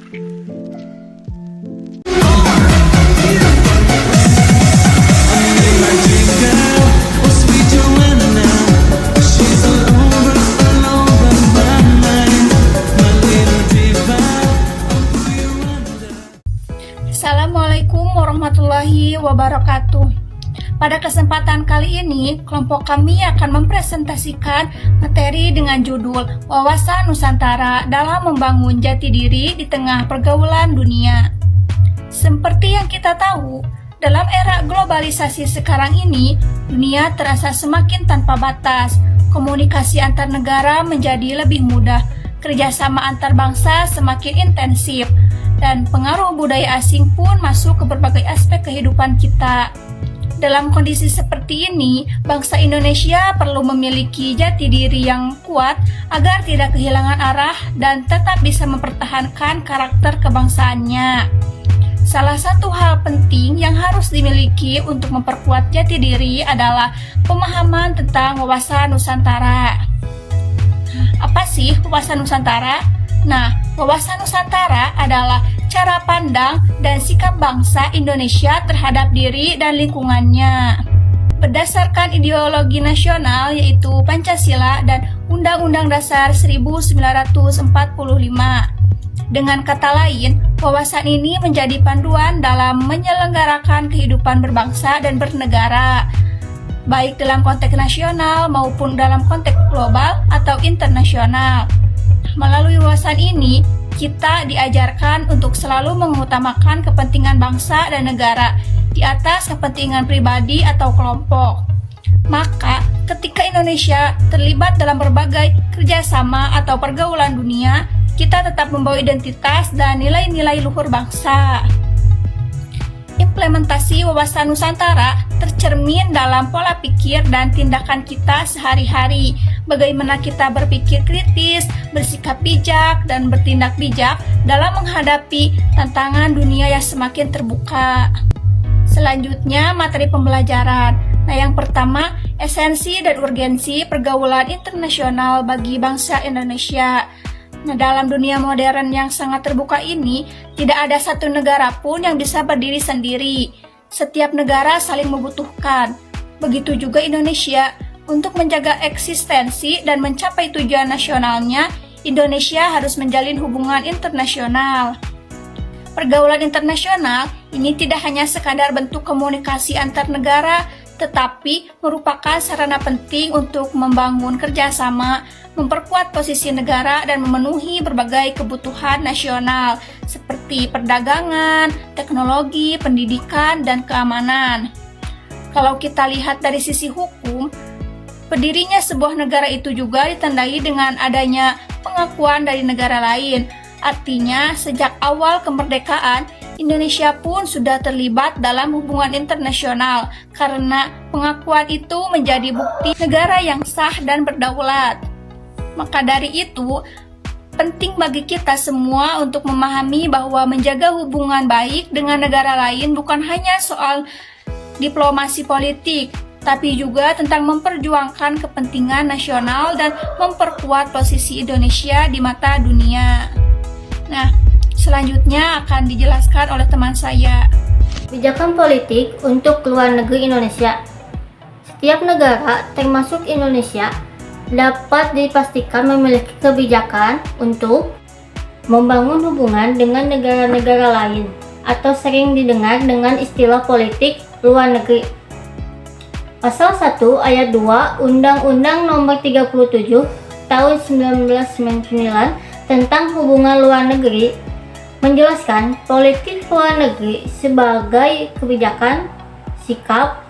Assalamualaikum warahmatullahi wabarakatuh. Pada kesempatan kali ini, kelompok kami akan mempresentasikan materi dengan judul Wawasan Nusantara dalam Membangun Jati Diri di Tengah Pergaulan Dunia. Seperti yang kita tahu, dalam era globalisasi sekarang ini, dunia terasa semakin tanpa batas. Komunikasi antar negara menjadi lebih mudah, kerjasama antar bangsa semakin intensif, dan pengaruh budaya asing pun masuk ke berbagai aspek kehidupan kita. Dalam kondisi seperti ini, bangsa Indonesia perlu memiliki jati diri yang kuat agar tidak kehilangan arah dan tetap bisa mempertahankan karakter kebangsaannya. Salah satu hal penting yang harus dimiliki untuk memperkuat jati diri adalah pemahaman tentang wawasan Nusantara. Apa sih wawasan Nusantara? Nah, wawasan Nusantara adalah cara pandang dan sikap bangsa Indonesia terhadap diri dan lingkungannya. Berdasarkan ideologi nasional yaitu Pancasila dan Undang-Undang Dasar 1945. Dengan kata lain, wawasan ini menjadi panduan dalam menyelenggarakan kehidupan berbangsa dan bernegara, baik dalam konteks nasional maupun dalam konteks global atau internasional. Melalui wawasan ini, kita diajarkan untuk selalu mengutamakan kepentingan bangsa dan negara di atas kepentingan pribadi atau kelompok. Maka, ketika Indonesia terlibat dalam berbagai kerjasama atau pergaulan dunia, kita tetap membawa identitas dan nilai-nilai luhur bangsa. Implementasi wawasan Nusantara tercermin dalam pola pikir dan tindakan kita sehari-hari. Bagaimana kita berpikir kritis, bersikap bijak, dan bertindak bijak dalam menghadapi tantangan dunia yang semakin terbuka. Selanjutnya, materi pembelajaran. Nah, yang pertama, esensi dan urgensi pergaulan internasional bagi bangsa Indonesia. Nah, dalam dunia modern yang sangat terbuka ini, tidak ada satu negara pun yang bisa berdiri sendiri. Setiap negara saling membutuhkan. Begitu juga Indonesia. Untuk menjaga eksistensi dan mencapai tujuan nasionalnya, Indonesia harus menjalin hubungan internasional. Pergaulan internasional ini tidak hanya sekadar bentuk komunikasi antar negara, tetapi merupakan sarana penting untuk membangun kerjasama, memperkuat posisi negara, dan memenuhi berbagai kebutuhan nasional seperti perdagangan, teknologi, pendidikan, dan keamanan. Kalau kita lihat dari sisi hukum, berdirinya sebuah negara itu juga ditandai dengan adanya pengakuan dari negara lain. Artinya, sejak awal kemerdekaan, Indonesia pun sudah terlibat dalam hubungan internasional karena pengakuan itu menjadi bukti negara yang sah dan berdaulat. Maka dari itu, penting bagi kita semua untuk memahami bahwa menjaga hubungan baik dengan negara lain bukan hanya soal diplomasi politik, tapi juga tentang memperjuangkan kepentingan nasional dan memperkuat posisi Indonesia di mata dunia. Nah, selanjutnya akan dijelaskan oleh teman saya. Kebijakan politik untuk luar negeri Indonesia. Setiap negara, termasuk Indonesia, dapat dipastikan memiliki kebijakan untuk membangun hubungan dengan negara-negara lain, atau sering didengar dengan istilah politik luar negeri. Pasal 1 ayat 2 Undang-Undang Nomor 37 Tahun 1999 tentang hubungan luar negeri menjelaskan politik luar negeri sebagai kebijakan, sikap,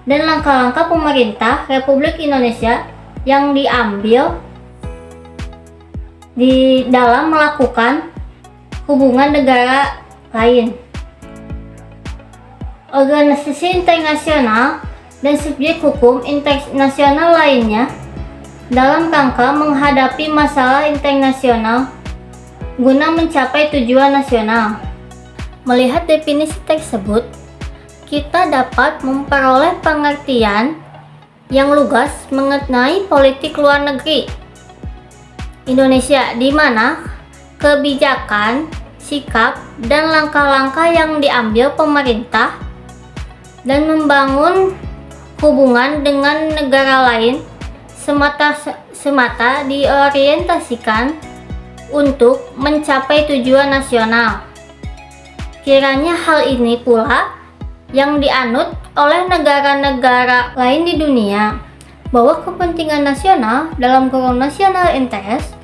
dan langkah-langkah pemerintah Republik Indonesia yang diambil di dalam melakukan hubungan negara lain, organisasi internasional, dan subjek hukum internasional lainnya dalam rangka menghadapi masalah internasional guna mencapai tujuan nasional. Melihat definisi tersebut, kita dapat memperoleh pengertian yang lugas mengenai politik luar negeri Indonesia, di mana kebijakan, sikap dan langkah-langkah yang diambil pemerintah dan membangun hubungan dengan negara lain semata diorientasikan untuk mencapai tujuan nasional. Kiranya hal ini pula yang dianut oleh negara-negara lain di dunia, bahwa kepentingan nasional dalam kurung national interest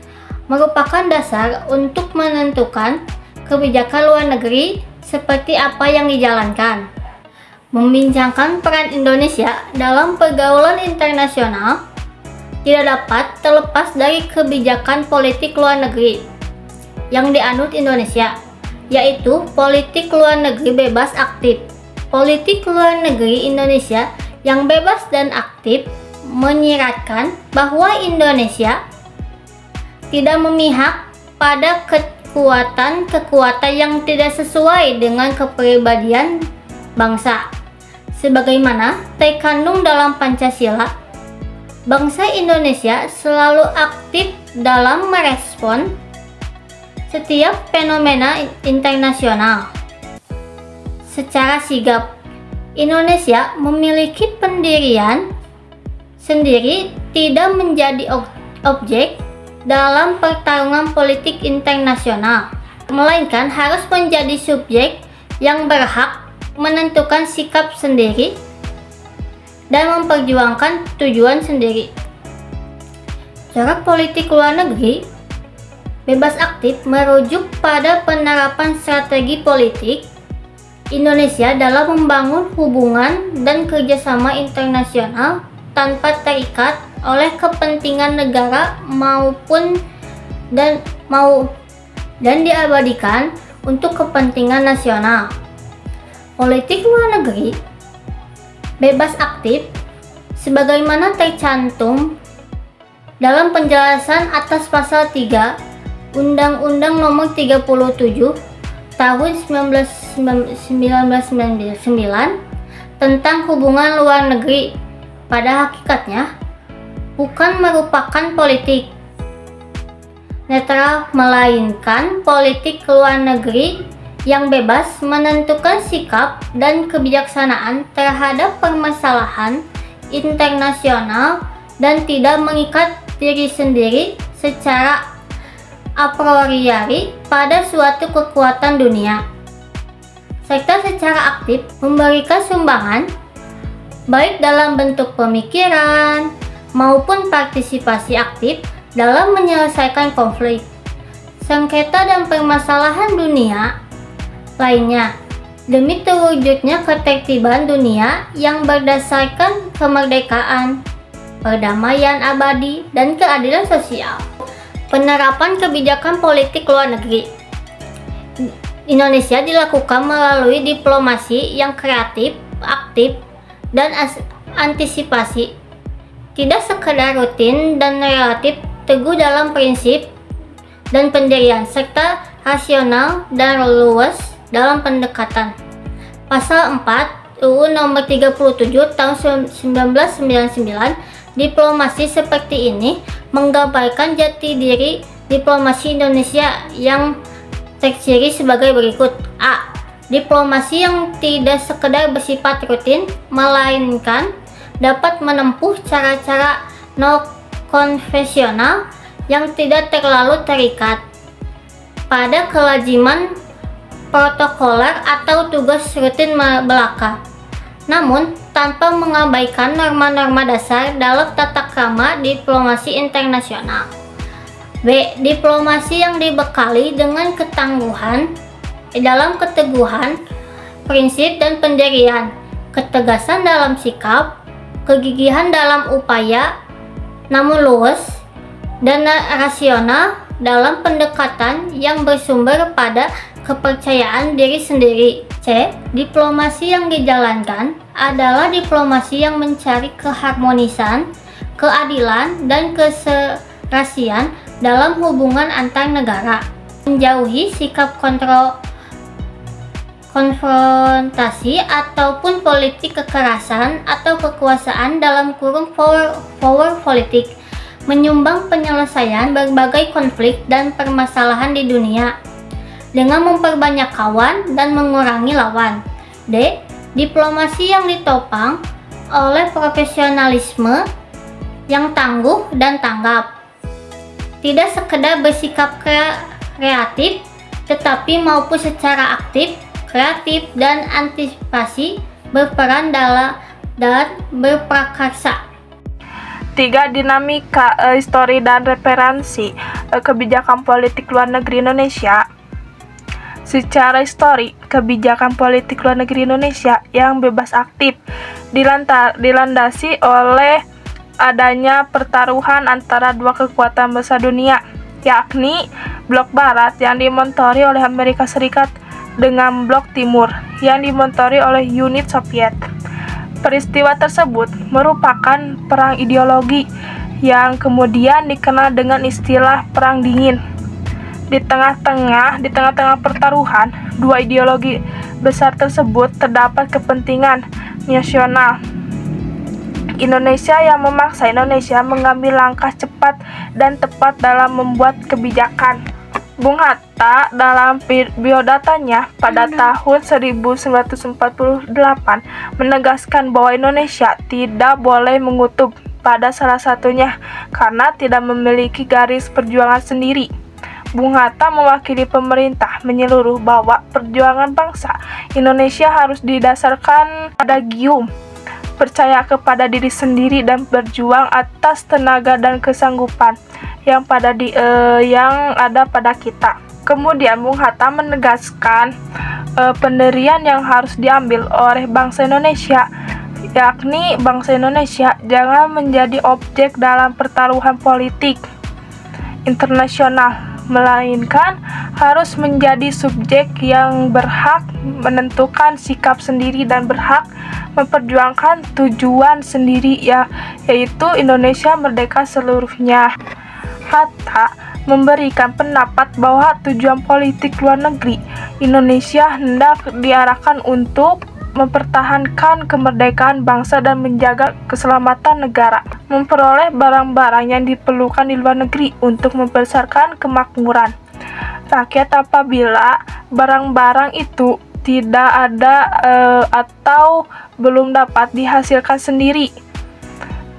merupakan dasar untuk menentukan kebijakan luar negeri seperti apa yang dijalankan. Membincangkan peran Indonesia dalam pergaulan internasional tidak dapat terlepas dari kebijakan politik luar negeri yang dianut Indonesia, yaitu politik luar negeri bebas aktif. Politik luar negeri Indonesia yang bebas dan aktif menyiratkan bahwa Indonesia tidak memihak pada kekuatan yang tidak sesuai dengan kepribadian bangsa. Sebagaimana terkandung dalam Pancasila, bangsa Indonesia selalu aktif dalam merespon setiap fenomena internasional. Secara sigap, Indonesia memiliki pendirian sendiri, tidak menjadi objek dalam pertarungan politik internasional, melainkan harus menjadi subjek yang berhak menentukan sikap sendiri dan memperjuangkan tujuan sendiri. Cara politik luar negeri bebas aktif merujuk pada penerapan strategi politik Indonesia dalam membangun hubungan dan kerjasama internasional tanpa terikat oleh kepentingan negara dan diabadikan untuk kepentingan nasional. Politik luar negeri bebas aktif sebagaimana tercantum dalam penjelasan atas pasal 3 Undang-Undang Nomor 37 Tahun 1999 tentang hubungan luar negeri pada hakikatnya bukan merupakan politik netral, melainkan politik luar negeri yang bebas menentukan sikap dan kebijaksanaan terhadap permasalahan internasional dan tidak mengikat diri sendiri secara a priori pada suatu kekuatan dunia, serta secara aktif memberikan sumbangan baik dalam bentuk pemikiran maupun partisipasi aktif dalam menyelesaikan konflik, sengketa dan permasalahan dunia lainnya demi terwujudnya ketertiban dunia yang berdasarkan kemerdekaan, perdamaian abadi, dan keadilan sosial. Penerapan kebijakan politik luar negeri Indonesia dilakukan melalui diplomasi yang kreatif, aktif, dan antisipasi, tidak sekedar rutin dan relatif, teguh dalam prinsip dan pendirian, serta rasional dan luas dalam pendekatan. Pasal 4 UU Nomor 37 Tahun 1999, diplomasi seperti ini menggambarkan jati diri diplomasi Indonesia yang terciri sebagai berikut. A. Diplomasi yang tidak sekedar bersifat rutin, melainkan dapat menempuh cara-cara non-konvensional yang tidak terlalu terikat pada kelaziman protokoler atau tugas rutin belaka, namun tanpa mengabaikan norma-norma dasar dalam tata krama diplomasi internasional. B. Diplomasi yang dibekali dengan ketangguhan dalam keteguhan prinsip dan pendirian, ketegasan dalam sikap, kegigihan dalam upaya, namun luas dan rasional dalam pendekatan yang bersumber pada kepercayaan diri sendiri. C. Diplomasi yang dijalankan adalah diplomasi yang mencari keharmonisan, keadilan, dan keserasian dalam hubungan antar negara, menjauhi sikap konfrontasi ataupun politik kekerasan atau kekuasaan dalam kurung power politik, menyumbang penyelesaian berbagai konflik dan permasalahan di dunia. dengan memperbanyak kawan dan mengurangi lawan. D. Diplomasi yang ditopang oleh profesionalisme yang tangguh dan tanggap. Tidak sekedar bersikap kreatif, tetapi maupun secara aktif, kreatif, dan antisipasi berperan dan berprakarsa. 3. Dinamika histori dan referensi kebijakan politik luar negeri Indonesia. Secara histori, kebijakan politik luar negeri Indonesia yang bebas aktif dilandasi oleh adanya pertaruhan antara dua kekuatan besar dunia, yakni Blok Barat yang dimontori oleh Amerika Serikat dengan Blok Timur yang dimontori oleh Uni Soviet. Peristiwa tersebut merupakan perang ideologi yang kemudian dikenal dengan istilah Perang Dingin. Di tengah-tengah pertaruhan dua ideologi besar tersebut terdapat kepentingan nasional Indonesia yang memaksa Indonesia mengambil langkah cepat dan tepat dalam membuat kebijakan. Bung Hatta dalam biodatanya pada tahun 1948 menegaskan bahwa Indonesia tidak boleh mengutuk pada salah satunya karena tidak memiliki garis perjuangan sendiri. Bung Hatta mewakili pemerintah menyeluruh bahwa perjuangan bangsa Indonesia harus didasarkan pada gium, percaya kepada diri sendiri dan berjuang atas tenaga dan kesanggupan yang ada pada kita. Kemudian Bung Hatta menegaskan pendirian yang harus diambil oleh bangsa Indonesia, yakni bangsa Indonesia jangan menjadi objek dalam pertaruhan politik internasional, melainkan harus menjadi subjek yang berhak menentukan sikap sendiri dan berhak memperjuangkan tujuan sendiri, yaitu Indonesia merdeka seluruhnya. Hatta memberikan pendapat bahwa tujuan politik luar negeri Indonesia hendak diarahkan untuk mempertahankan kemerdekaan bangsa dan menjaga keselamatan negara, memperoleh barang-barang yang diperlukan di luar negeri untuk membesarkan kemakmuran rakyat. Apabila barang-barang itu tidak ada atau belum dapat dihasilkan sendiri,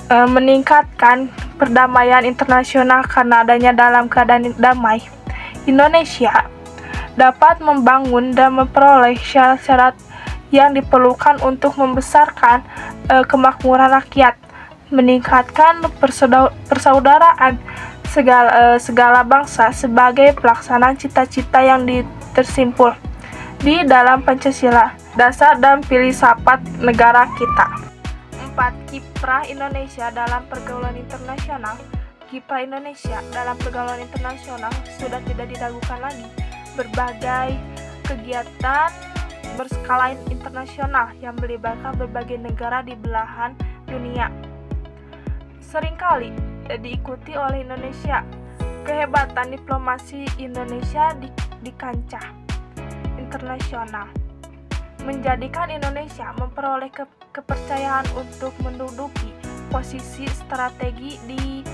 meningkatkan perdamaian internasional karena adanya dalam keadaan damai, Indonesia dapat membangun dan memperoleh syarat-syarat yang diperlukan untuk membesarkan kemakmuran rakyat, meningkatkan persaudaraan segala bangsa sebagai pelaksanaan cita-cita yang tersimpul di dalam Pancasila, dasar dan filsafat negara kita. 4. Kiprah Indonesia dalam pergaulan internasional. Kiprah Indonesia dalam pergaulan internasional sudah tidak diragukan lagi. Berbagai kegiatan berskala internasional yang melibatkan berbagai negara di belahan dunia seringkali diikuti oleh Indonesia. Kehebatan diplomasi Indonesia di kancah internasional menjadikan Indonesia memperoleh kepercayaan untuk menduduki posisi strategi di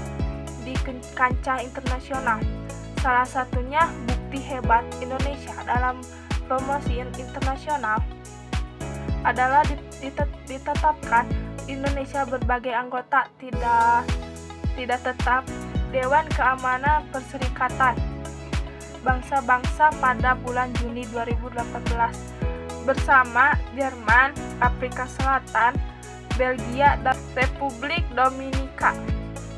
kancah internasional. Salah satunya bukti hebat Indonesia dalam promosi internasional adalah ditetapkan Indonesia berbagai anggota tidak tetap Dewan Keamanan Perserikatan Bangsa-Bangsa pada bulan Juni 2018 bersama Jerman, Afrika Selatan, Belgia, dan Republik Dominika.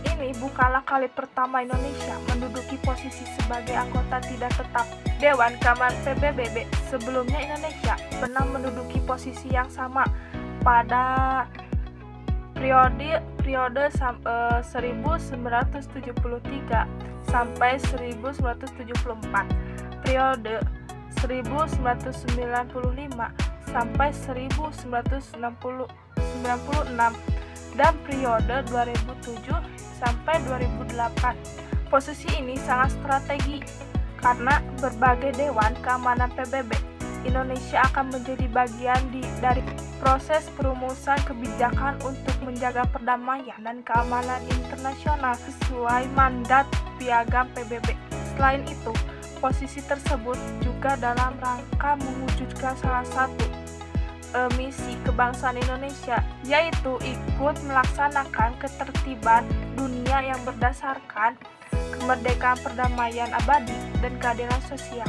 Ini bukanlah kali pertama Indonesia menduduki posisi sebagai anggota tidak tetap Dewan Keamanan PBB. Sebelumnya Indonesia pernah menduduki posisi yang sama pada periode 1973 sampai 1974, periode 1995 sampai 1996, dan periode 2007 sampai 2008. Posisi ini sangat strategi karena berbagai Dewan Keamanan PBB, Indonesia akan menjadi bagian dari proses perumusan kebijakan untuk menjaga perdamaian dan keamanan internasional sesuai mandat Piagam PBB. Selain itu, posisi tersebut juga dalam rangka mewujudkan salah satu misi kebangsaan Indonesia, yaitu ikut melaksanakan ketertiban dunia yang berdasarkan kemerdekaan, perdamaian abadi, dan keadilan sosial.